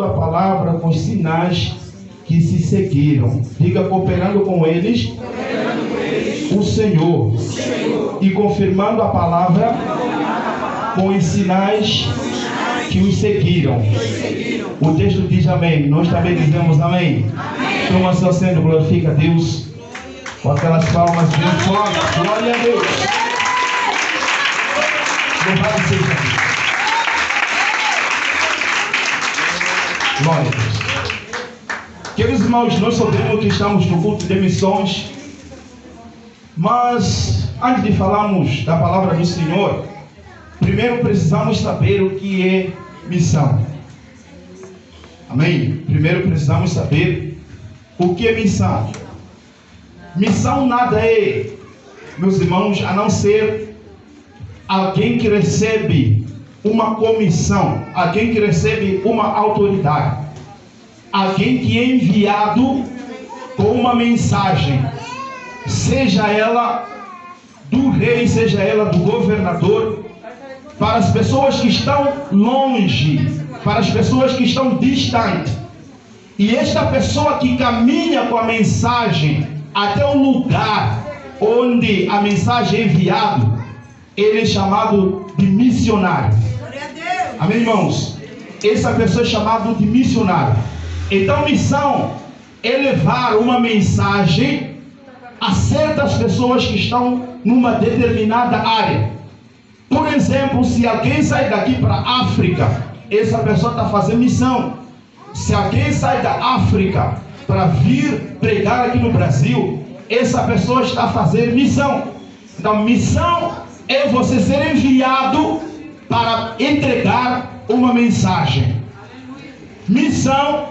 a palavra com os sinais que se seguiram. Diga, cooperando com eles, o Senhor, e confirmando a palavra com os sinais que os seguiram. O texto diz amém. Nós também dizemos amém. Toma seu assento, glorifica a Deus com aquelas palmas bem fortes. Glória a Deus. Louvado seja Deus. Glória a Deus. Queridos irmãos, nós sabemos que estamos no culto de missões, mas antes de falarmos da palavra do Senhor, primeiro precisamos saber o que é missão. Amém? Primeiro precisamos saber o que é missão. Missão nada é, meus irmãos, a não ser alguém que recebe uma comissão, alguém que recebe uma autoridade, alguém que é enviado com uma mensagem, seja ela do rei, seja ela do governador, para as pessoas que estão longe, para as pessoas que estão distantes. E esta pessoa que caminha com a mensagem até o lugar onde a mensagem é enviada, ele é chamado de missionário. Amém, irmãos? Essa pessoa é chamada de missionário. Então, missão é levar uma mensagem a certas pessoas que estão numa determinada área. Por exemplo, se alguém sai daqui para a África, essa pessoa está fazendo missão. Se alguém sai da África para vir pregar aqui no Brasil, essa pessoa está fazendo missão. Então, missão é você ser enviado para entregar uma mensagem. Missão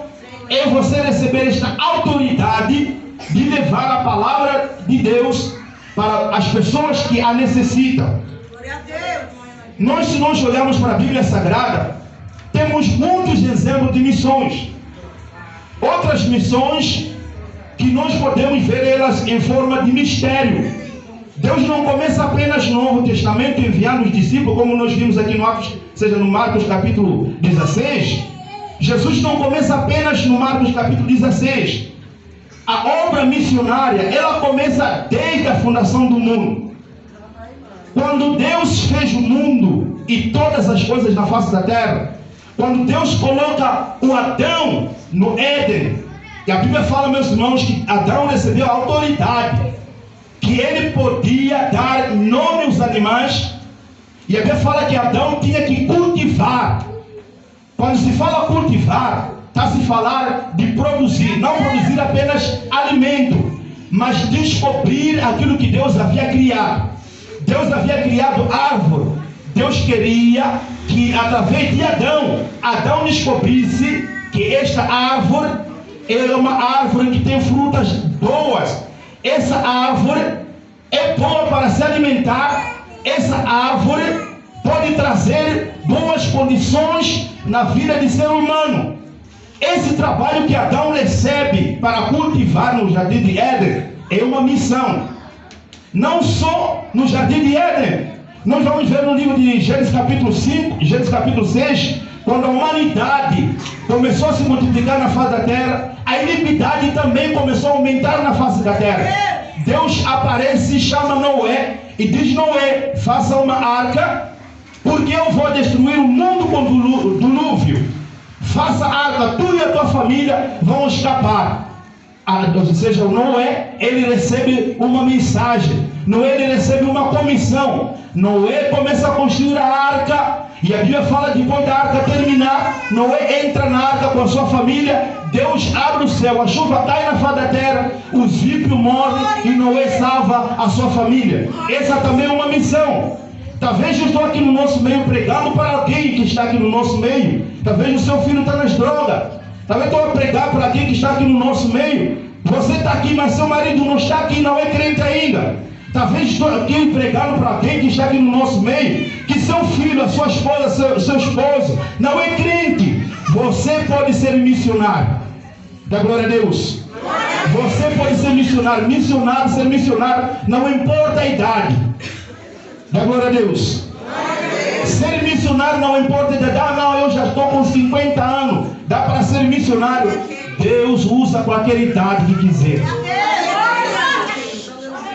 é você receber esta autoridade de levar a palavra de Deus para as pessoas que a necessitam. Se nós olharmos para a Bíblia Sagrada, temos muitos exemplos de missões. Outras missões que nós podemos ver elas em forma de mistério. Deus não começa apenas no Novo Testamento enviando os discípulos, como nós vimos aqui no Atos, seja no Marcos capítulo 16. Jesus não começa apenas no Marcos capítulo 16. A obra missionária, ela começa desde a fundação do mundo. Quando Deus fez o mundo e todas as coisas na face da terra, quando Deus coloca o Adão no Éden, e a Bíblia fala, meus irmãos, que Adão recebeu a autoridade, que ele podia dar nome aos animais, e a Bíblia fala que Adão tinha que cultivar. Quando se fala cultivar, está se falar de produzir, não produzir apenas alimento, mas descobrir aquilo que Deus havia criado. Deus havia criado árvore. Deus queria que através de Adão descobrisse que esta árvore é uma árvore que tem frutas boas. Essa árvore é boa para se alimentar. Essa árvore pode trazer boas condições na vida de ser humano. Esse trabalho que Adão recebe para cultivar no Jardim de Éden é uma missão. Não só no Jardim de Éden. Nós vamos ver no livro de Gênesis capítulo 5, Gênesis capítulo 6, quando a humanidade começou a se multiplicar na face da terra, a iniquidade também começou a aumentar na face da terra. Deus aparece e chama Noé e diz: Noé, faça uma arca, porque eu vou destruir o mundo com dilúvio. Faça a arca, tu e a tua família vão escapar. Ou seja, Noé, ele recebe uma mensagem. Noé, ele recebe uma comissão. Noé começa a construir a arca. E a Bíblia fala, depois da arca terminar, Noé entra na arca com a sua família. Deus abre o céu, a chuva cai na face da terra, os ímpios morrem e Noé salva a sua família. Essa também é uma missão. Talvez eu estou aqui no nosso meio pregando para alguém que está aqui no nosso meio. Talvez o seu filho está nas drogas. Talvez estou a pregar para alguém que está aqui no nosso meio. Você está aqui, mas seu marido não está aqui, não é crente ainda. Talvez estou aqui pregando para alguém que está aqui no nosso meio, que seu filho, a sua esposa, seu esposo não é crente. Você pode ser missionário. Dá glória a Deus. Você pode ser missionário. Missionário, ser missionário, não importa a idade. Dá glória a Deus. Ser missionário não importa a idade. Não, eu já estou com 50 anos. Dá para missionário, Deus usa qualquer idade que quiser.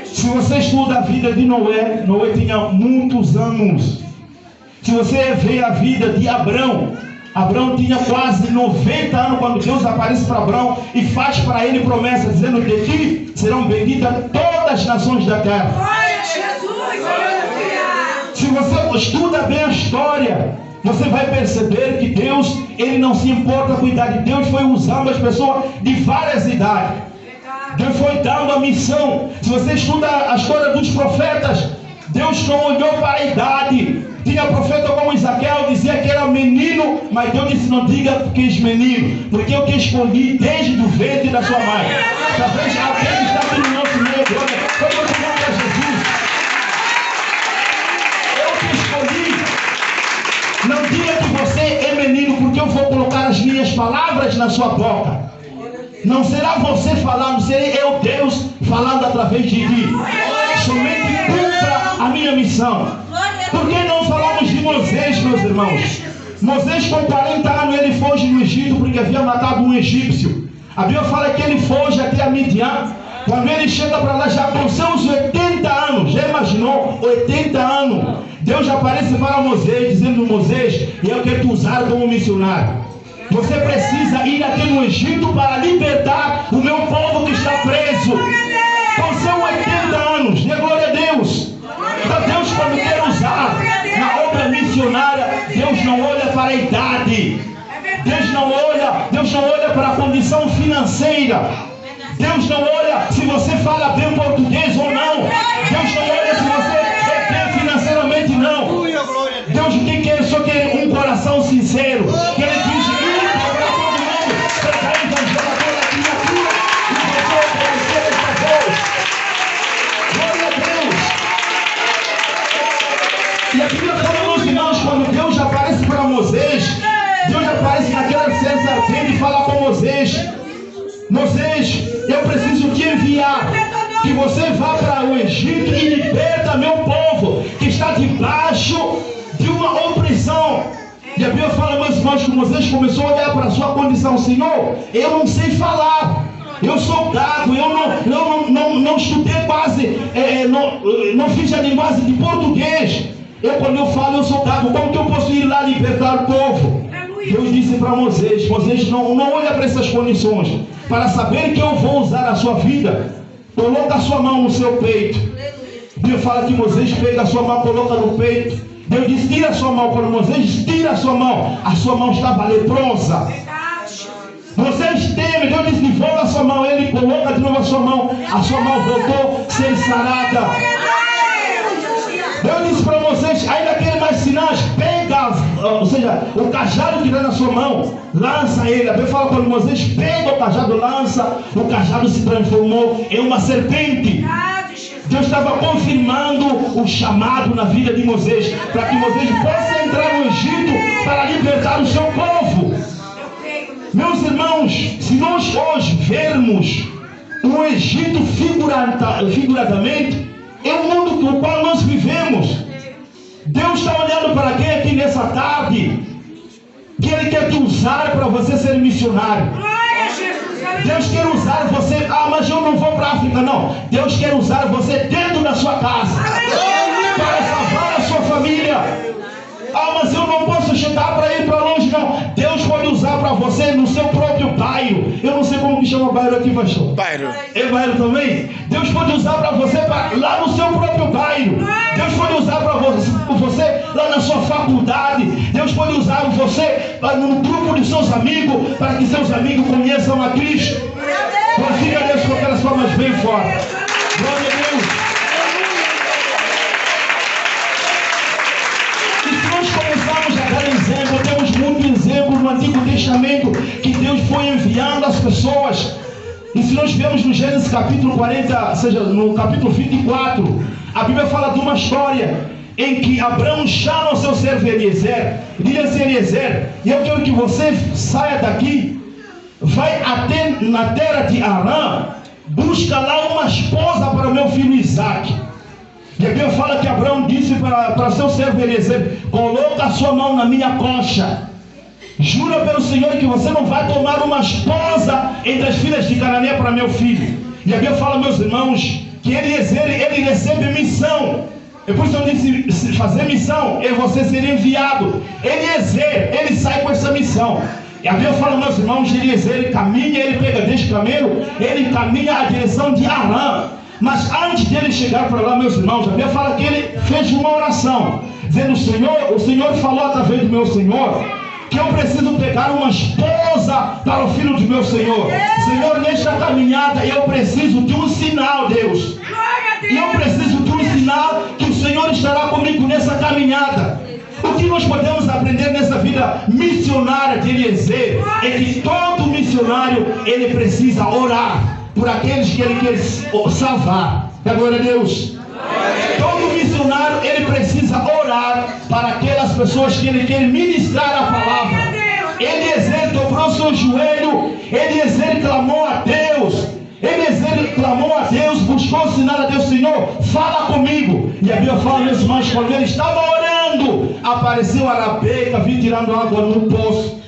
Se você estuda a vida de Noé, Noé tinha muitos anos. Se você vê a vida de Abrão, Abrão tinha quase 90 anos quando Deus aparece para Abrão e faz para ele promessa, dizendo: de ti serão benditas todas as nações da terra. Se você estuda bem a história, você vai perceber que Deus, Ele não se importa com a idade. Deus foi usando as pessoas de várias idades. Deus foi dando a missão. Se você estuda a história dos profetas, Deus não olhou para a idade. Tinha profeta como Isaquel, dizia que era menino, mas Deus disse: não diga que és menino, porque eu te escolhi desde o ventre da sua mãe. Talvez alguém está aqui no nosso meio agora. Como te manda Jesus? Eu te escolhi. Não diga que você é menino, porque eu vou colocar as minhas palavras na sua boca. Não será você falando, serei eu, Deus, falando através de ti. Somente cumpra a minha missão. Por que não falamos de Moisés, meus irmãos? Moisés, com 40 anos, ele foge do Egito porque havia matado um egípcio. A Bíblia fala que ele foge até a Midian. Quando ele chega para lá, já com seus 80 anos, já imaginou? 80 anos. Deus aparece para Moisés, dizendo: Moisés, eu quero te usar como missionário. Você precisa ir até no Egito para libertar o meu povo que está preso. Com seus 80 anos, dê glória a Deus. Então Deus, quando quer usar na obra missionária, Deus não olha para a idade. Deus não olha para a condição financeira. Deus não olha se você fala bem português ou não. Deus não olha se você é bem financeiramente, não. Deus só quer um coração sincero. Que Ele diz: para todo mundo, seja evangelizador da criatura, e você obedecer esta voz. Glória a Deus. E a Bíblia fala, meus irmãos, quando Deus aparece para Moisés, Deus aparece naquela serpente ardente e fala com Moisés: Moisés, eu preciso te enviar, que você vá para o Egito e liberta meu povo, que está debaixo de uma opressão. E a Bíblia fala, meus irmãos, que Moisés começou a olhar para a sua condição: Senhor, eu não sei falar, eu sou gago, eu não estudei quase, não fiz a linguagem de português. Quando eu falo, eu sou gago, como que eu posso ir lá libertar o povo? Deus disse para Moisés: Moisés, não olha para essas condições. Para saber que eu vou usar a sua vida, coloca a sua mão no seu peito. Deus fala que Moisés pega a sua mão, coloca no peito. Deus diz: tira a sua mão. Quando Moisés tira a sua mão estava leprosa. Moisés teme, Deus diz: devolva a sua mão. Ele coloca de novo a sua mão voltou a ser sarada. Deus disse para Moisés: ainda quer mais sinais, pega, ou seja, o cajado que está na sua mão, lança ele. A Bíblia fala, quando Moisés pega o cajado, lança, o cajado se transformou em uma serpente. Deus estava confirmando o chamado na vida de Moisés, para que Moisés possa entrar no Egito para libertar o seu povo. Meus irmãos, se nós hoje vermos o Egito figuradamente, é o mundo no qual nós vivemos. Deus está olhando para quem aqui nessa tarde, que Ele quer te usar para você ser missionário. Deus quer usar você. Mas eu não vou para a África. Não, Deus quer usar você dentro da sua casa, para salvar a sua família. Mas eu não posso chegar para ir para longe. Não, Deus pode usar para você no seu próprio bairro. Eu não sei como que chama o bairro aqui, pastor. Bairro. É bairro também? Deus pode usar para você lá no seu próprio bairro. Deus pode usar para você lá na sua faculdade. Deus pode usar você no grupo de seus amigos, para que seus amigos conheçam a Cristo. Consiga Deus com aquelas formas bem fortes. Glória a Deus. Nós começamos a dar exemplo, temos muitos exemplos no Antigo Testamento que Deus foi enviando as pessoas. E se nós vemos no Gênesis capítulo 40, ou seja, no capítulo 24, a Bíblia fala de uma história em que Abraão chama o seu servo Eliezer, diz assim: Eliezer, eu quero que você saia daqui, vai até na terra de Arã, busca lá uma esposa para o meu filho Isaque. E a Bíblia fala que Abraão disse para seu servo Eliezer: coloca a sua mão na minha coxa. Jura pelo Senhor que você não vai tomar uma esposa entre as filhas de Canaã para meu filho. E a Bíblia fala, meus irmãos, que ele recebe missão. E por isso eu disse, fazer missão é você ser enviado. Ele sai com essa missão. E a Bíblia fala, meus irmãos, ele caminha, ele pega deste camelo, ele caminha à direção de Arã. Mas antes dele chegar para lá, meus irmãos, a Bíblia fala que ele fez uma oração, dizendo, o Senhor falou através do meu Senhor, que eu preciso pegar uma esposa para o filho do meu Senhor. Senhor, nesta caminhada eu preciso de um sinal, Deus. E eu preciso de um sinal que o Senhor estará comigo nessa caminhada. O que nós podemos aprender nessa vida missionária de Eliezer é que todo missionário, ele precisa orar por aqueles que ele quer salvar. Glória a Deus. Todo missionário, ele precisa orar para aquelas pessoas que ele quer ministrar a palavra. Eliezer dobrou seu joelho, Eliezer clamou a Deus. Eliezer clamou a Deus, buscou sinal a Deus, Senhor, fala comigo. E a Bíblia fala, meus irmãos, quando ele estava orando, apareceu a Rabeca, vir tirando água no poço.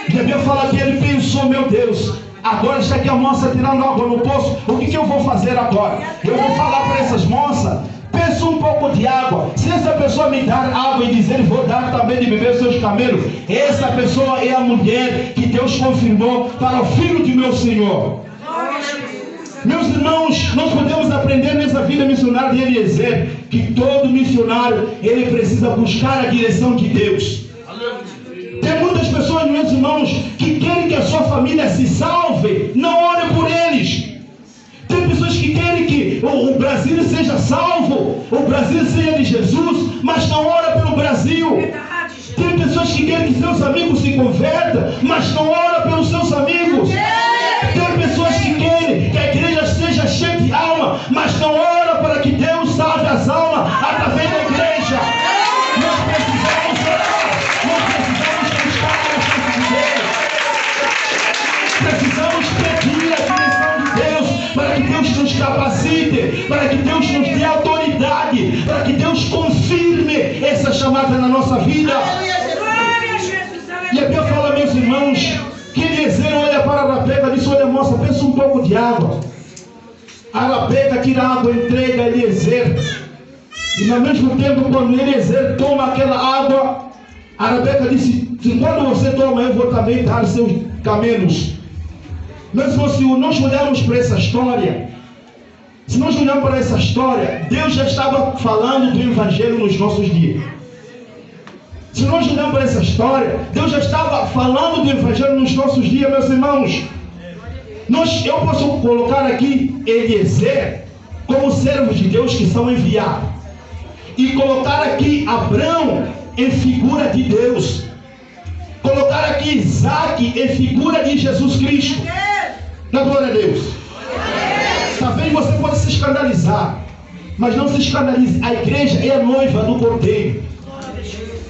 E a Bíblia fala que ele pensou, meu Deus, agora está aqui a moça tirando água no poço, o que eu vou fazer agora? Eu vou falar para essas moças, peça um pouco de água. Se essa pessoa me dar água e dizer, vou dar também de beber seus camelos, essa pessoa é a mulher que Deus confirmou para o filho de meu Senhor. Meus irmãos, nós podemos aprender nessa vida missionária de Eliezer que todo missionário, ele precisa buscar a direção de Deus. Tem muitas pessoas, meus irmãos, que querem que a sua família se salve, não ore por eles. Tem pessoas que querem que o Brasil seja salvo, o Brasil seja de Jesus, mas não ora pelo Brasil. Tem pessoas que querem que seus amigos se convertam, mas não ora pelos seus amigos. Tem pessoas que querem que a igreja seja cheia de alma, mas não ora para que Deus salve as almas através da igreja. Nós precisamos orar, nós precisamos buscar a presença de Deus. Precisamos pedir a direção de Deus, para que Deus nos capacite, para que Deus nos dê autoridade, para que Deus confirme essa chamada na nossa vida. E a Bíblia fala, meus irmãos, que Eliezer olha para a Rabeca e diz, olha moça, pensa um pouco de água. A Rabeca tira a água, entrega a Eliezer. E ao mesmo tempo, quando Eliezer toma aquela água, a Rabeca disse, quando você toma, eu vou também dar seus camelos. Mas se nós olharmos para essa história, Deus já estava falando do Evangelho nos nossos dias. Se nós olharmos para essa história, Deus já estava falando do Evangelho nos nossos dias, meus irmãos. Eu posso colocar aqui Eliezer como servos de Deus que são enviados. E colocar aqui Abraão em figura de Deus. Colocar aqui Isaac em figura de Jesus Cristo. Na glória a Deus. Talvez você possa se escandalizar, mas não se escandalize. A igreja é a noiva do Cordeiro.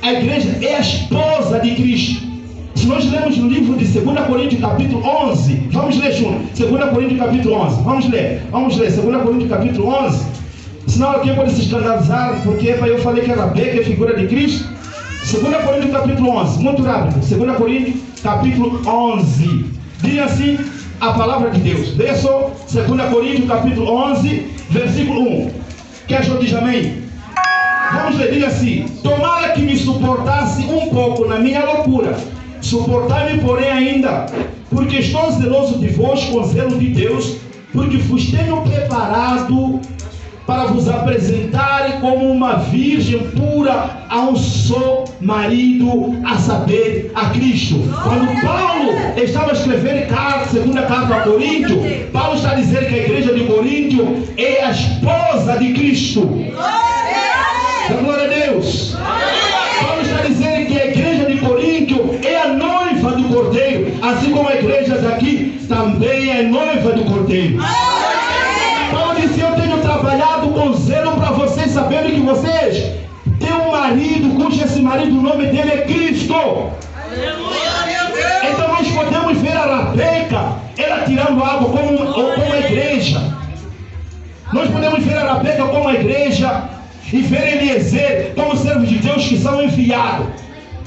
A igreja é a esposa de Cristo. Se nós lemos no livro de 2 Coríntios capítulo 11, vamos ler junto, 2 Coríntios capítulo 11, vamos ler, 2 Coríntios capítulo 11, senão alguém pode se escandalizar, porque eu falei que a Rabeca é figura de Cristo. 2 Coríntios capítulo 11, muito rápido, 2 Coríntios capítulo 11, diz assim a palavra de Deus. Leia só 2 Coríntios capítulo 11, versículo 1, quem achou diz amém? Vamos ler, diz assim, tomara que me suportasse um pouco na minha loucura, suportai-me porém ainda, porque estou zeloso de vós com zelo de Deus, porque vos tenho preparado para vos apresentar como uma virgem pura a um só marido, a saber, a Cristo. Quando Paulo estava escrevendo segunda carta a Coríntio, Paulo está dizendo que a igreja de Coríntio é a esposa de Cristo. Glória a Deus. Paulo está dizendo que a igreja de Coríntio é a noiva do Cordeiro, assim como a igreja daqui também é noiva do Cordeiro. Paulo disse, eu tenho trabalhado com zelo para vocês, sabendo que vocês têm um marido, cujo esse marido, o nome dele é Cristo. Então nós podemos ver a Rabeca, ela tirando água como a igreja. Nós podemos ver a Rabeca como a igreja, e ver Eliezer como servos de Deus que são enviados.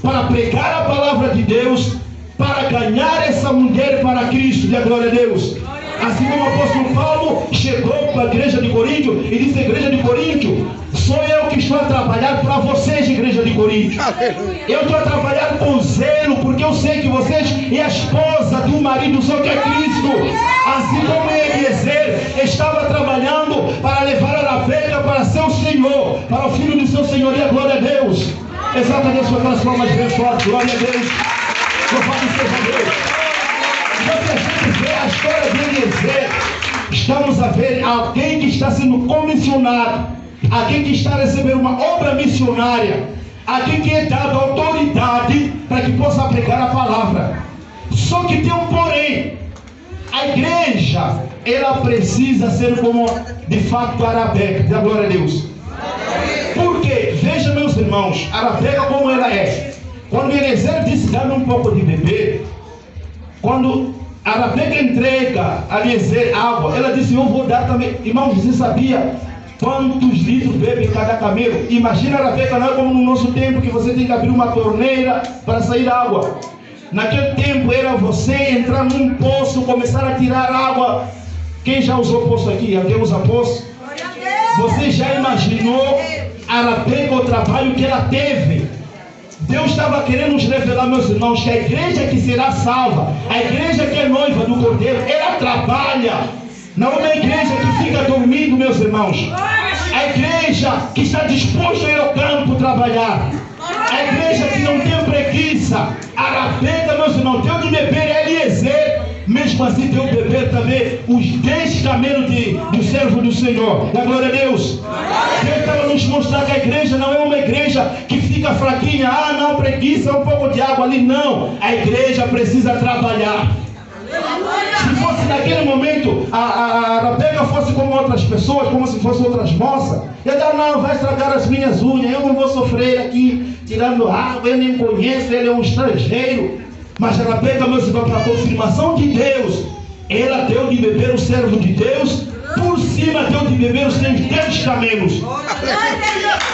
para pregar a palavra de Deus, para ganhar essa mulher para Cristo. Dê glória a Deus. Assim como o apóstolo Paulo chegou para a igreja de Coríntio e disse: igreja de Coríntio, sou eu que estou a trabalhar para vocês, igreja de Coríntio. Eu estou a trabalhar com zelo, porque eu sei que vocês é a esposa do marido, só que é Cristo. Assim como Eliezer estava trabalhando para levar a Rabeca para seu Senhor, para o filho do seu Senhor. E a glória a Deus. Exalta Deus com aquelas palmas bem fortes. Glória a Deus. Louvado seja Deus. Quando a gente vê a história de Eliezer, estamos a ver alguém que está sendo comissionado, alguém que está recebendo uma obra missionária, alguém que é dado autoridade para que possa pregar a palavra. Só que tem um porém. A igreja, ela precisa ser como de fato a Rabeca. Dê a glória a Deus. Porque, veja meus irmãos, a Rabeca como ela é. Quando Eliezer disse: dá-me um pouco de beber, quando a Rabeca entrega a Eliezer água, ela disse: eu vou dar também. Irmãos, você sabia quantos litros bebe cada camelo? Imagina a Rabeca, não é como no nosso tempo que você tem que abrir uma torneira para sair água. Naquele tempo era você entrar num poço, começar a tirar água. Quem já usou poço aqui? Alguém usa poço? Você já imaginou a Rabeca, o trabalho que ela teve? Deus estava querendo nos revelar, meus irmãos, que a igreja que será salva, a igreja que é noiva do Cordeiro, ela trabalha. Não é uma igreja que fica dormindo, meus irmãos. A igreja que está disposta a ir ao campo trabalhar. A igreja que não tem preguiça. A Rabeca, meus irmãos, deu de beber é Eliezer. Mesmo assim deu de beber também os 10 camelos do servo do Senhor. Da glória a Deus. Deus estava nos mostrar que a igreja não é uma igreja que fica fraquinha. Ah, não, preguiça, um pouco de água ali. Não, a igreja precisa trabalhar. Se fosse naquele momento a Rabeca fosse como outras pessoas, como se fossem outras moças, eu digo: não, vai estragar as minhas unhas, eu não vou sofrer aqui tirando água, eu nem conheço, ele é um estrangeiro. Mas a Rabeca, meus irmãos, para a confirmação de Deus, ela deu de beber o servo de Deus, por cima deu de beber os seus 10 camelos.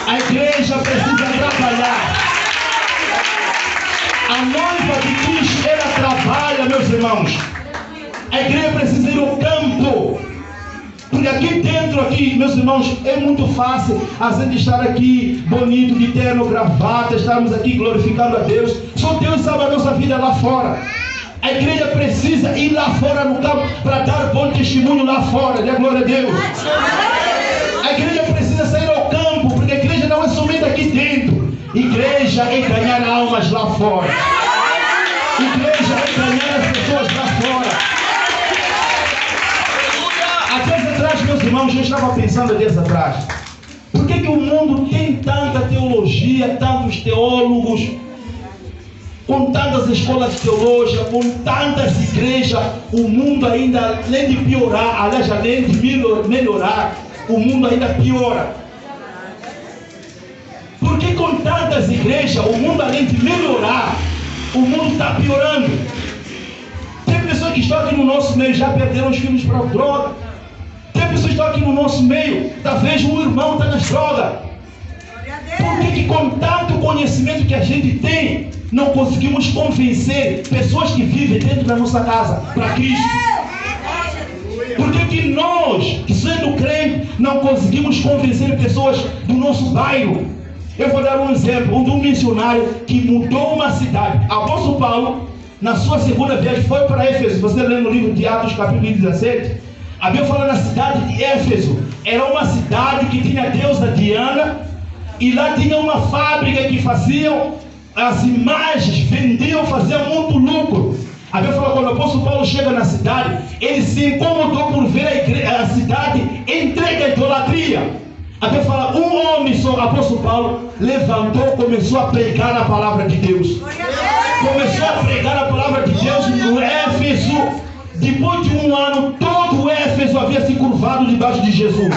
A igreja precisa trabalhar. A noiva de Cristo, ela trabalha, meus irmãos. A igreja precisa ir ao campo. Porque aqui dentro, meus irmãos, é muito fácil a gente estar aqui bonito, de terno, gravata, estarmos aqui glorificando a Deus. Só Deus sabe a nossa vida lá fora. A igreja precisa ir lá fora no campo para dar bom testemunho lá fora. Dê glória a Deus. A igreja precisa sair ao campo, porque a igreja não é somente aqui dentro. Igreja é ganhar almas lá fora. Igreja é ganhar as pessoas lá fora. Há dias atrás, meus irmãos, eu estava pensando há dias atrás: por que o mundo tem tanta teologia, tantos teólogos, com tantas escolas teológicas, com tantas igrejas? O mundo ainda, além de piorar, aliás, além de melhorar, o mundo ainda piora. Porque com tantas igrejas, o mundo, além de melhorar, o mundo está piorando. Tem pessoas que estão aqui no nosso meio, já perderam os filhos para a droga. Tem pessoas que estão aqui no nosso meio, talvez um irmão está nas drogas. Por que com tanto conhecimento que a gente tem, não conseguimos convencer pessoas que vivem dentro da nossa casa para Cristo? Por que nós, sendo crentes, não conseguimos convencer pessoas do nosso bairro? Eu vou dar um exemplo de um missionário que mudou uma cidade. Apóstolo Paulo, na sua segunda viagem, foi para Éfeso. Você lê no livro de Atos, capítulo 17. A Bíblia fala na cidade de Éfeso. Era uma cidade que tinha a deusa Diana. E lá tinha uma fábrica que faziam as imagens, vendiam, faziam muito lucro. A Bíblia fala que quando o apóstolo Paulo chega na cidade, ele se incomodou por ver a cidade entregue à idolatria. A Bíblia fala: um homem só, o apóstolo Paulo, levantou, começou a pregar a palavra de Deus. Começou a pregar a palavra de Deus no Éfeso. Depois de um ano, todo o Éfeso havia se curvado debaixo de Jesus.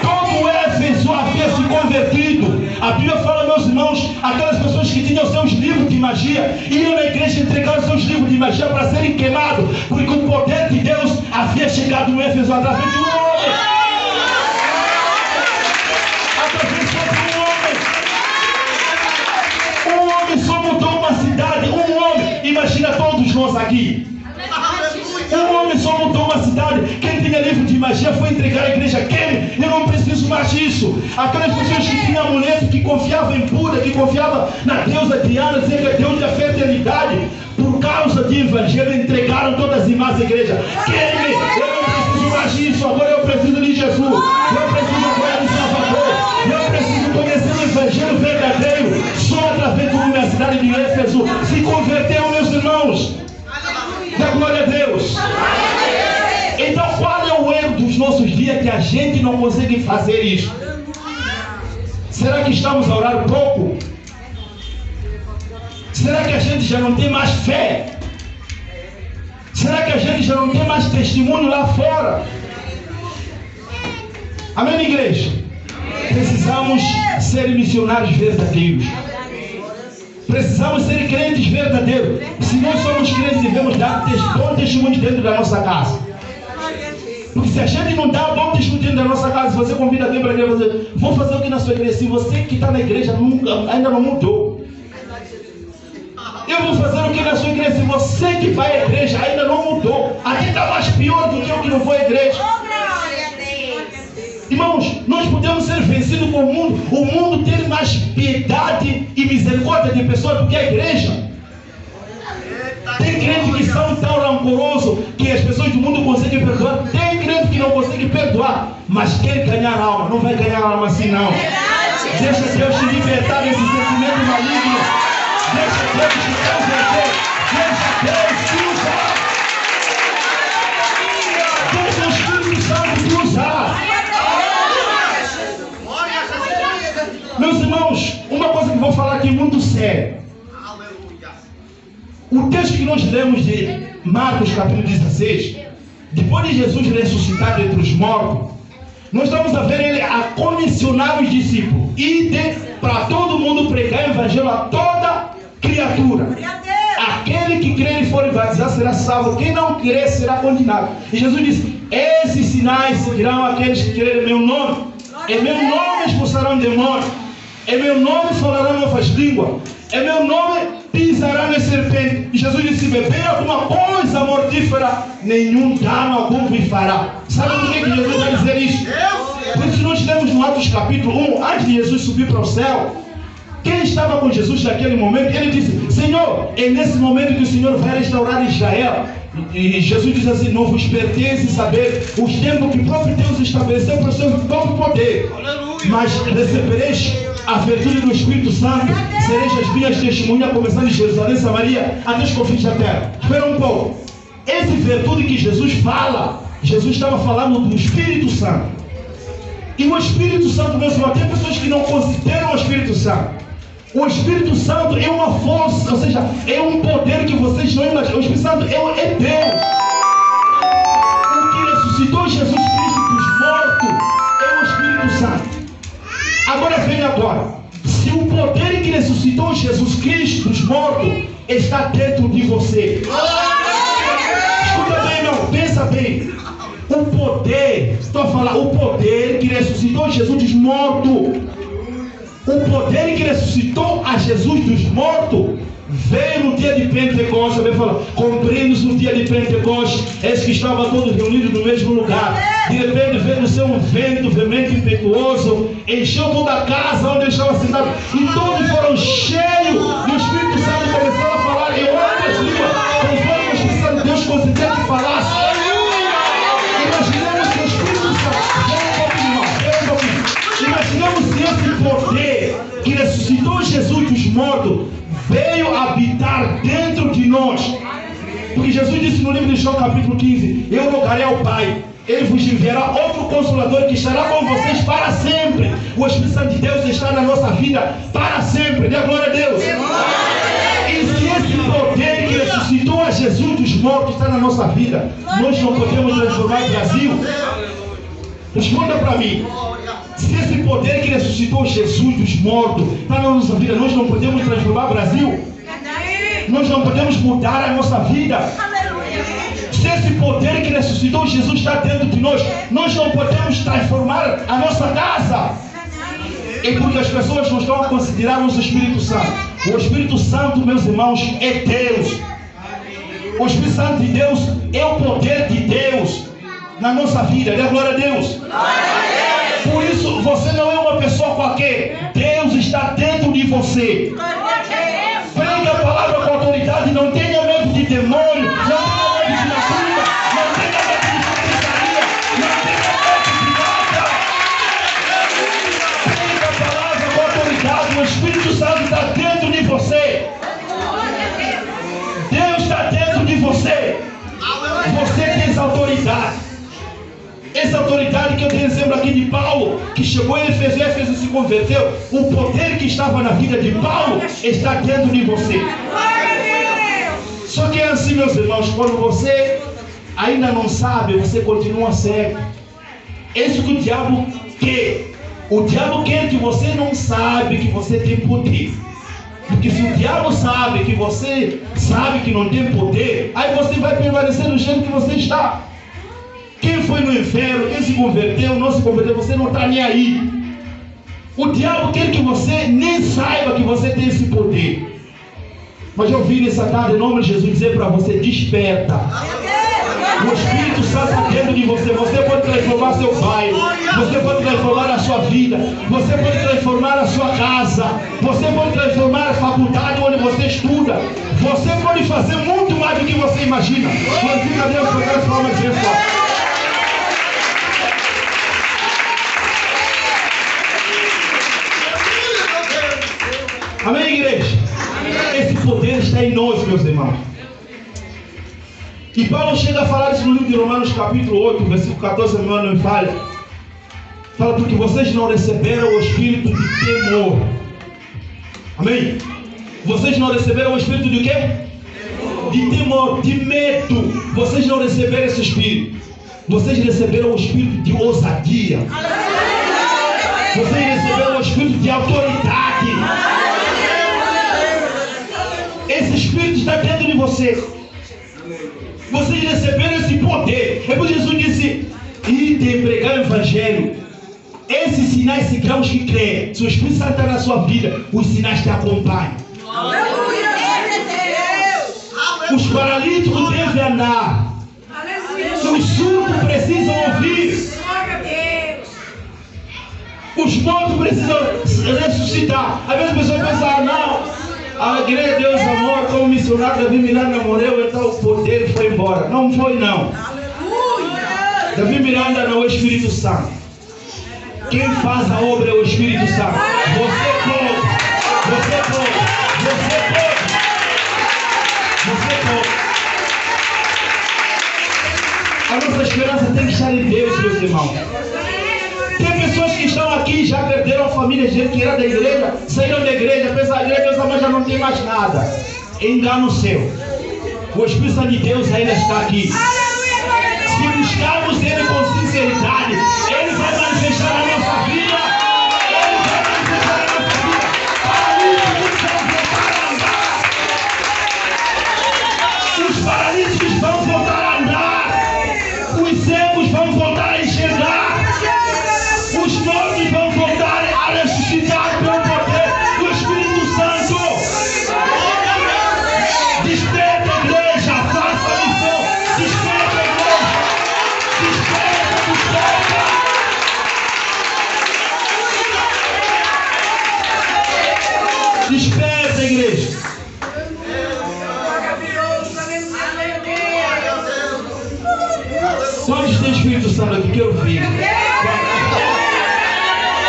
Todo o Éfeso havia se convertido. A Bíblia fala, meus irmãos, aquelas pessoas que tinham seus livros de magia, iam na igreja entregar os seus livros de magia para serem queimados, porque o poder de Deus havia chegado no Éfeso através de um homem. Através de um homem pessoas aqui. Um homem só mudou uma cidade. Quem tinha livro de magia foi entregar à igreja. Quem? Eu não preciso mais disso. Aquelas pessoas que tinham amuleto, que confiavam em Buda, que confiavam na deusa Diana, dizendo que é Deus da fertilidade, por causa de evangelho, entregaram todas as irmãs à igreja. Quem? Eu não preciso mais disso. Agora eu preciso de Jesus. Eu preciso agora de Salvador. Eu preciso conhecer o evangelho verdadeiro. Só através da universidade de Éfeso se converteram meus irmãos. Da glória a Deus. Então qual é o erro dos nossos dias que a gente não consegue fazer isso? Será que estamos a orar pouco? Será que a gente já não tem mais fé? Será que a gente já não tem mais testemunho lá fora? Amém, igreja? Precisamos ser missionários verdadeiros. Precisamos ser crentes verdadeiros. Se nós somos crentes, devemos dar bom testemunho dentro da nossa casa. Porque se a gente não dá bom testemunho dentro da nossa casa, se você convida alguém para a igreja, vou fazer o que na sua igreja? Se você que está na igreja ainda não mudou, eu vou fazer o que na sua igreja? Se você que vai à igreja ainda não mudou, até está mais pior do que eu que não vou à igreja. Irmãos, nós podemos ser vencidos com o mundo ter mais piedade e misericórdia de pessoas do que a igreja. Tem crentes que são tão rancorosos que as pessoas do mundo conseguem perdoar. Tem crentes que não conseguem perdoar, mas quer ganhar alma. Não vai ganhar alma assim não. Deixa Deus te libertar desse sentimento maligno. Deixa Deus te converter. Deixa Deus te usar. Deixa o Espírito Santo te usar. Meus irmãos, uma coisa que vou falar aqui muito séria. O texto que nós lemos de Marcos capítulo 16, depois de Jesus ressuscitar dentre os mortos, nós estamos a ver ele a comissionar os discípulos e para todo mundo pregar o evangelho a toda criatura. Aquele que crer e for batizado será salvo, quem não crer será condenado. E Jesus disse: esses sinais seguirão aqueles que crerem em meu nome. Em meu nome expulsarão demônios. Em meu nome falarão novas línguas. Em meu nome pisarão na serpente. E Jesus disse: beber alguma coisa mortífera, nenhum dano algum vos fará. Sabe por que Jesus vai dizer isso? Porque nós lemos no Atos capítulo 1, antes de Jesus subir para o céu, quem estava com Jesus naquele momento, ele disse: Senhor, é nesse momento que o Senhor vai restaurar Israel. E Jesus diz assim: não vos pertence saber os tempos que o próprio Deus estabeleceu para o seu próprio poder. Mas recebereis a virtude do Espírito Santo, sereis as minhas testemunhas, começando em Jerusalém, Samaria, até os confins da terra. Espera um pouco. Essa virtude que Jesus fala, Jesus estava falando do Espírito Santo. E o Espírito Santo, meus irmãos, tem pessoas que não consideram o Espírito Santo. O Espírito Santo é uma força, ou seja, é um poder que vocês não imaginam. O Espírito Santo é Deus. O que ressuscitou Jesus Cristo dos mortos é o Espírito Santo. Agora vem agora. Se o poder que ressuscitou Jesus Cristo dos mortos está dentro de você. Escuta bem, irmão, pensa bem. O poder, estou a falar, o poder que ressuscitou Jesus dos mortos. O poder que ressuscitou a Jesus dos mortos veio no dia de Pentecostes. Também fala, compreende-se no dia de Pentecostes, eis que estavam todos reunidos no mesmo lugar. De repente veio no céu um vento veemente impetuoso, encheu toda a casa onde eles estavam sentados, e todos foram cheios. E o Espírito Santo começou a falar em outras línguas, conforme o Espírito Santo de Deus concedeu que falasse. Imaginemos que o Espírito Santo, imaginemos se esse poder que ressuscitou Jesus dos mortos veio habitar dentro de nós. Porque Jesus disse no livro de João capítulo 15: eu rogarei ao Pai, Ele vos enviará outro Consolador que estará com vocês para sempre. O Espírito Santo de Deus está na nossa vida para sempre. Dê glória a Deus. E se esse poder que ressuscitou a Jesus dos mortos está na nossa vida, nós não podemos transformar o Brasil? Responda para mim. Se esse poder que ressuscitou Jesus dos mortos está na nossa vida, nós não podemos transformar o Brasil? Nós não podemos mudar a nossa vida? Se esse poder que ressuscitou Jesus está dentro de nós, nós não podemos transformar a nossa casa? É porque as pessoas não estão a considerar o Espírito Santo. O Espírito Santo, meus irmãos, é Deus. O Espírito Santo de Deus é o poder de Deus na nossa vida. Dê glória a Deus. Por isso, você não é uma pessoa qualquer. Deus está dentro de você. Pregue a palavra com autoridade. Não tenha medo de demônio. Não tenha medo de macumba. Não tenha medo de feitiçaria. Não tenha medo de nada. Pregue a palavra com autoridade. O Espírito Santo está dentro de você. Deus está dentro de você. Você tem essa autoridade. Essa autoridade que eu tenho exemplo aqui de Paulo, que chegou em Éfeso e se converteu. O poder que estava na vida de Paulo está dentro de você. Só que é assim, meus irmãos, quando você ainda não sabe, você continua cego. É isso que o diabo quer. O diabo quer que você não sabe que você tem poder. Porque se o diabo sabe que você sabe que não tem poder, aí você vai permanecer no jeito que você está. Quem foi no inferno, quem se converteu, não se converteu, você não está nem aí. O diabo quer que você nem saiba que você tem esse poder. Mas eu vim nessa tarde, em nome de Jesus, dizer para você: desperta. O Espírito Santo está dentro de você. Você pode transformar seu bairro. Você pode transformar a sua vida. Você pode transformar a sua casa. Você pode transformar a faculdade onde você estuda. Você pode fazer muito mais do que você imagina. Glorifica a Deus por transformar a igreja. Amém, igreja? Amém. Esse poder está em nós, meus irmãos. E Paulo chega a falar isso no livro de Romanos, capítulo 8, versículo 14, não me falha. Fala: porque vocês não receberam o espírito de temor. Amém? Vocês não receberam o espírito de quê? De temor, de medo. Vocês não receberam esse espírito. Vocês receberam o espírito de ousadia. Vocês receberam o espírito de autoridade. Esse espírito está dentro de você. Vocês receberam esse poder. É por Jesus disse: ide pregar o evangelho. Esses sinais seguirão os que creem. Se o Espírito Santo está na sua vida, os sinais te acompanham. Os paralíticos devem andar. Os surdos precisam ouvir. Os mortos precisam ressuscitar. Às vezes as pessoas pensam: ah, não, a igreja de Deus Amor, como missionário Davi Miranda morreu, então o poder foi embora. Não foi, não. Davi Miranda não é o Espírito Santo. Quem faz a obra é o Espírito Santo. Você pode. Você pode. Você pode. Você pode. A nossa esperança tem que estar em Deus, meus irmãos. Tem pessoas que estão aqui e já perderam a família, gente que era da igreja, saíram da igreja, pensaram: a igreja de Deus Amor já não tem mais nada. Engano seu. O Espírito Santo de Deus ainda está aqui. Se buscarmos Ele com sinceridade, Ele vai manifestar na nossa vida. Ele vai manifestar na nossa vida. Paralíticos vão voltar a andar. Os paralíticos vão voltar a andar. Os cegos vão voltar a enxergar. Os mortos vão voltar a ressuscitar pelo poder do Espírito Santo. Desperta, igreja, faça a missão. Desperta, igreja. Desperta, desperta. Desperta, igreja. Quantos tem Espírito Santo aqui que eu vi?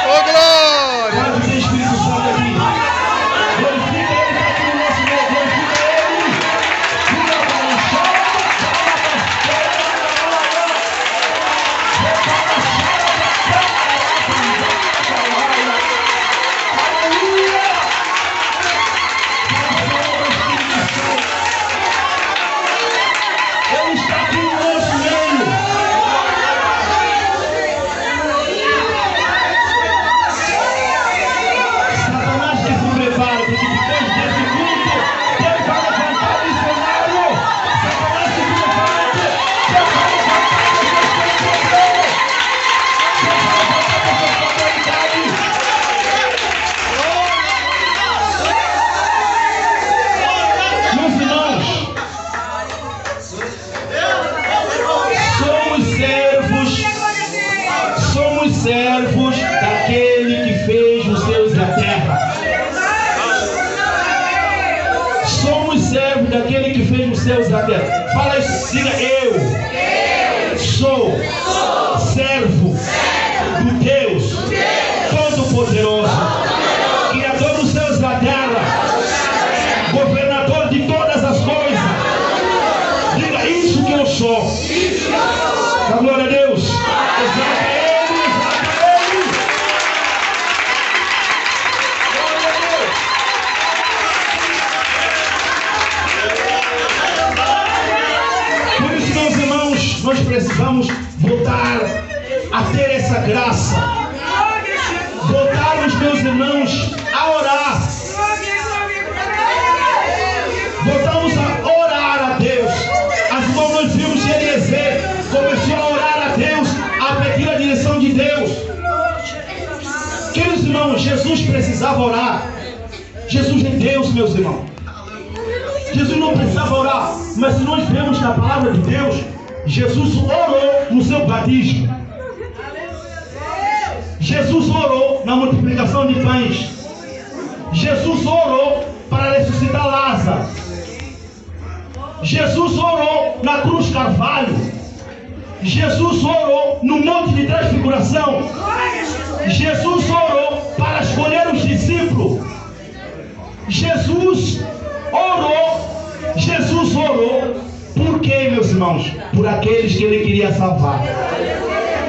Ô, glória! Quantos tem Espírito Santo aqui? Glorifica Ele, está aqui no nosso meio. Glorifica Ele. Fica para o chão. Aleluia! Ele está aqui no nosso meio. servos daquele que fez os céus e a terra. Somos servos daquele que fez os céus e a terra. Fala isso, diga: eu sou servo do Deus Todo-Poderoso, Criador dos céus e da terra, governador de todas as coisas. Diga: isso que eu sou. A glória a Deus. Exalta Ele, exalta Ele. Por isso, meus irmãos, nós precisamos voltar a ter essa graça. Voltarmos, meus irmãos, a orar. Voltamos a orar a Deus. Assim como nós vimos que Eliezer começou a orar a Deus, a pedir a direção de Deus. Queridos irmãos, Jesus precisava orar. Jesus é Deus, meus irmãos. Jesus não precisava orar, mas se nós vemos na palavra de Deus, Jesus orou no seu batismo. Jesus orou na multiplicação de pães. Jesus orou para ressuscitar Lázaro. Jesus orou na cruz Carvalho. Jesus orou no monte de transfiguração. Jesus orou para escolher os discípulos. Jesus orou por quem, meus irmãos? Por aqueles que ele queria salvar.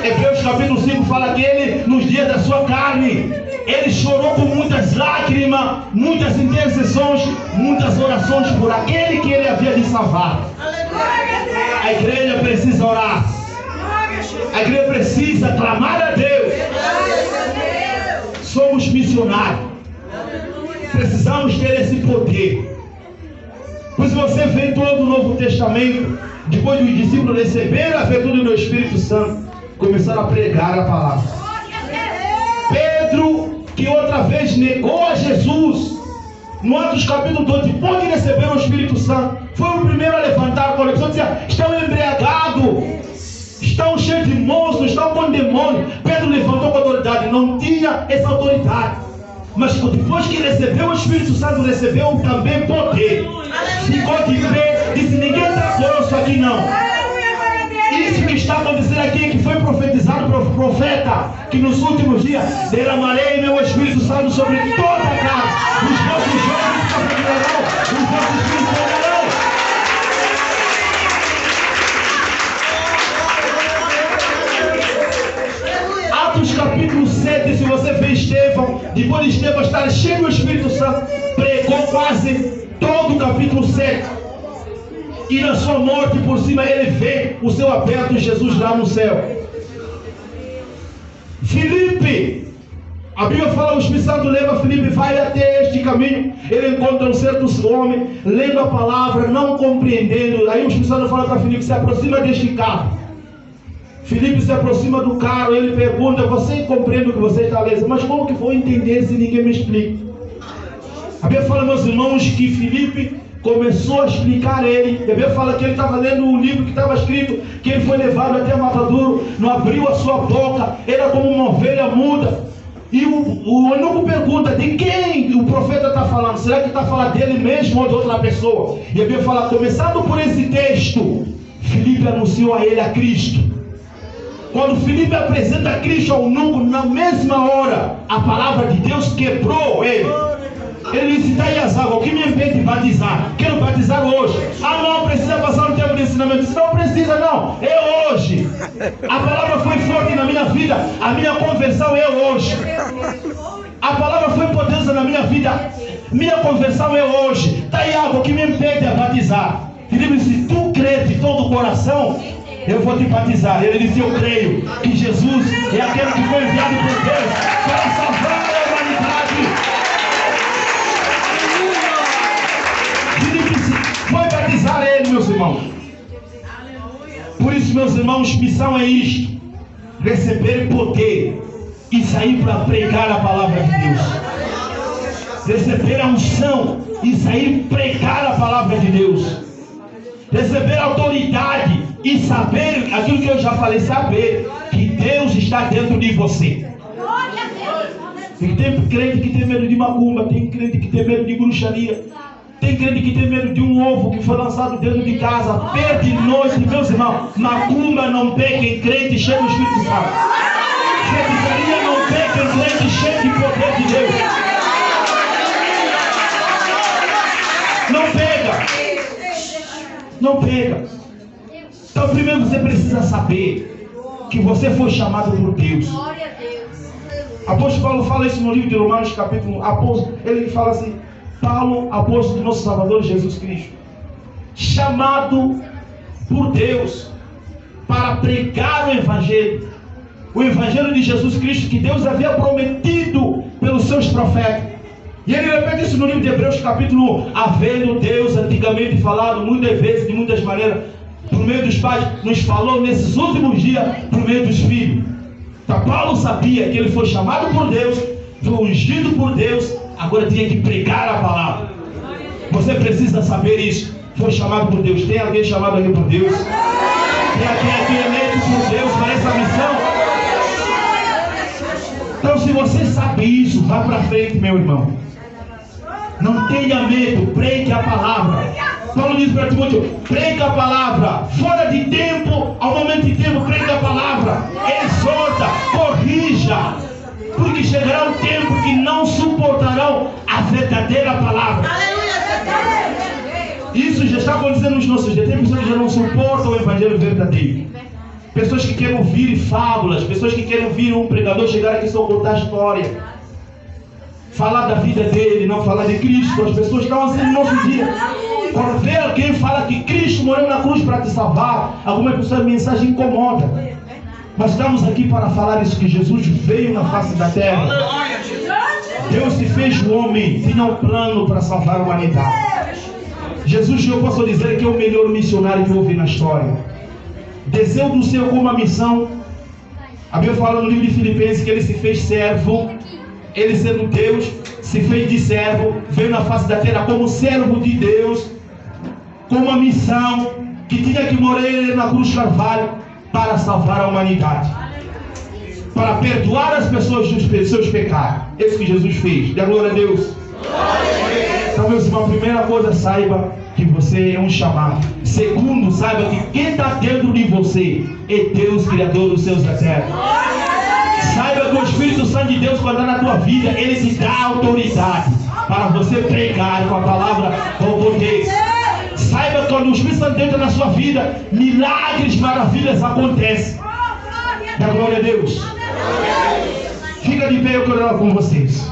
Hebreus capítulo 5 fala que ele, nos dias da sua carne, ele chorou com muitas lágrimas, muitas intercessões, muitas orações por aquele que ele havia de salvar. A igreja precisa orar. A igreja precisa clamar a Deus. Somos missionários. Precisamos ter esse poder. Pois você vê todo o Novo Testamento, depois dos discípulos receberam a virtude do Espírito Santo, começaram a pregar a palavra. Pedro, que outra vez negou a Jesus, no Atos capítulo 2, depois de receber o Espírito Santo, foi o primeiro a levantar a coleção e dizer: estão embriagados, estão cheios de monstros, estão com demônio. Pedro levantou com autoridade, não tinha essa autoridade. Mas depois que recebeu o Espírito Santo, recebeu também poder. Ficou de pé, disse: ninguém está grosso aqui não. Isso que está acontecendo aqui, que foi profetizado pelo profeta, que nos últimos dias derramarei meu Espírito Santo sobre toda a carne. Os vossos jovens profetizarão, os vossos filhos falarão. Atos capítulo 7, se você vê Estevão, depois de Estevão estar cheio do Espírito Santo, pregou quase todo o capítulo 7. E na sua morte por cima ele vê o céu aberto e Jesus lá no céu. Filipe, a Bíblia fala, o Espírito Santo leva Filipe, vai até este caminho. Ele encontra um certo homem, lendo a palavra, não compreendendo. Aí o Espírito Santo fala para Filipe: se aproxima deste carro. Filipe se aproxima do carro, ele pergunta: você compreende o que você está lendo? Mas como que vou entender se ninguém me explica? A Bíblia fala, meus irmãos, que Filipe começou a explicar a ele. A Bíblia fala que ele estava lendo um livro que estava escrito que ele foi levado até matadouro, não abriu a sua boca, era como uma ovelha muda. E o eunuco pergunta: de quem o profeta está falando? Será que está falando dele mesmo ou de outra pessoa? E a Bíblia fala, começando por esse texto, Filipe anunciou a ele a Cristo. Quando Filipe apresenta a Cristo ao eunuco, na mesma hora, a palavra de Deus quebrou ele. Ele disse: está aí as águas, o que me impede de batizar? Quero batizar hoje. Ah, não, precisa passar um tempo de ensinamento. Disse: não precisa não, é hoje. A palavra foi forte na minha vida, a minha conversão é hoje. A palavra foi poderosa na minha vida, minha conversão é hoje. Está aí água, o que me impede de batizar? Filipe disse: tu crês de todo o coração, eu vou te batizar. Ele disse: eu creio que Jesus é aquele que foi enviado por Deus para salvar a humanidade. Foi batizar ele, meus irmãos. Por isso, meus irmãos, missão é isto: receber poder e sair para pregar a palavra de Deus. Receber a unção e sair pregar a palavra de Deus. Receber autoridade e saber aquilo que eu já falei, saber que Deus está dentro de você. Tem crente que tem medo de macumba, tem crente que tem medo de bruxaria, tem crente que tem medo de um ovo que foi lançado dentro de casa, perde noite, meus irmãos. Macumba não pega em crente cheio do Espírito Santo. Feitiçaria não pega em crente cheio de poder de Deus. Não pega. Não pega. Então primeiro você precisa saber que você foi chamado por Deus. Apóstolo Paulo fala isso no livro de Romanos, capítulo 1. Ele fala assim: Paulo, apóstolo do nosso Salvador Jesus Cristo, chamado por Deus para pregar o Evangelho de Jesus Cristo, que Deus havia prometido pelos seus profetas. E ele repete isso no livro de Hebreus, capítulo 1. Havendo Deus antigamente falado muitas vezes, de muitas maneiras, por meio dos pais, nos falou nesses últimos dias por meio dos filhos. Então Paulo sabia que ele foi chamado por Deus, foi ungido por Deus, agora tinha que pregar a palavra. Você precisa saber isso. Foi chamado por Deus. Tem alguém chamado aqui por Deus? Tem alguém eleito por Deus para essa missão? Então se você sabe isso, vá para frente, meu irmão. Não tenha medo, pregue a palavra. Paulo diz para Timóteo: pregue a palavra, fora de tempo, ao momento de tempo, pregue a palavra, exorta, corrija, porque chegará um tempo que não suportarão a verdadeira palavra. Isso já está acontecendo nos nossos dias. Tem pessoas que já não suportam o evangelho verdadeiro, pessoas que querem ouvir fábulas, pessoas que querem ouvir um pregador chegar aqui e só contar a história, falar da vida dele, não falar de Cristo. As pessoas estão assim no nosso dia. Quando vê alguém fala que Cristo morreu na cruz para te salvar, alguma pessoa a mensagem incomoda. Mas estamos aqui para falar isso, que Jesus veio na face da terra. Deus se fez homem, tinha um plano para salvar a humanidade. Jesus, eu posso dizer que é o melhor missionário que eu ouvi na história. Desceu do céu com uma missão. A Bíblia fala no livro de Filipenses que ele se fez servo. Ele, sendo Deus, se fez de servo, veio na face da terra como servo de Deus, com uma missão, que tinha que morrer na cruz Calvário para salvar a humanidade, para perdoar as pessoas dos seus pecados. É isso que Jesus fez. Dê glória a Deus. Então, meus irmãos, primeira coisa, saiba que você é um chamado. Segundo, saiba que quem está dentro de você é Deus, Criador dos céus e da terra. Saiba que o Espírito Santo de Deus, quando está na tua vida, ele te dá autoridade para você pregar com a palavra com poder. Saiba que quando o Espírito Santo entra na sua vida, milagres, maravilhas acontecem. Dá glória a Deus. Fica de pé, eu quero orar com vocês.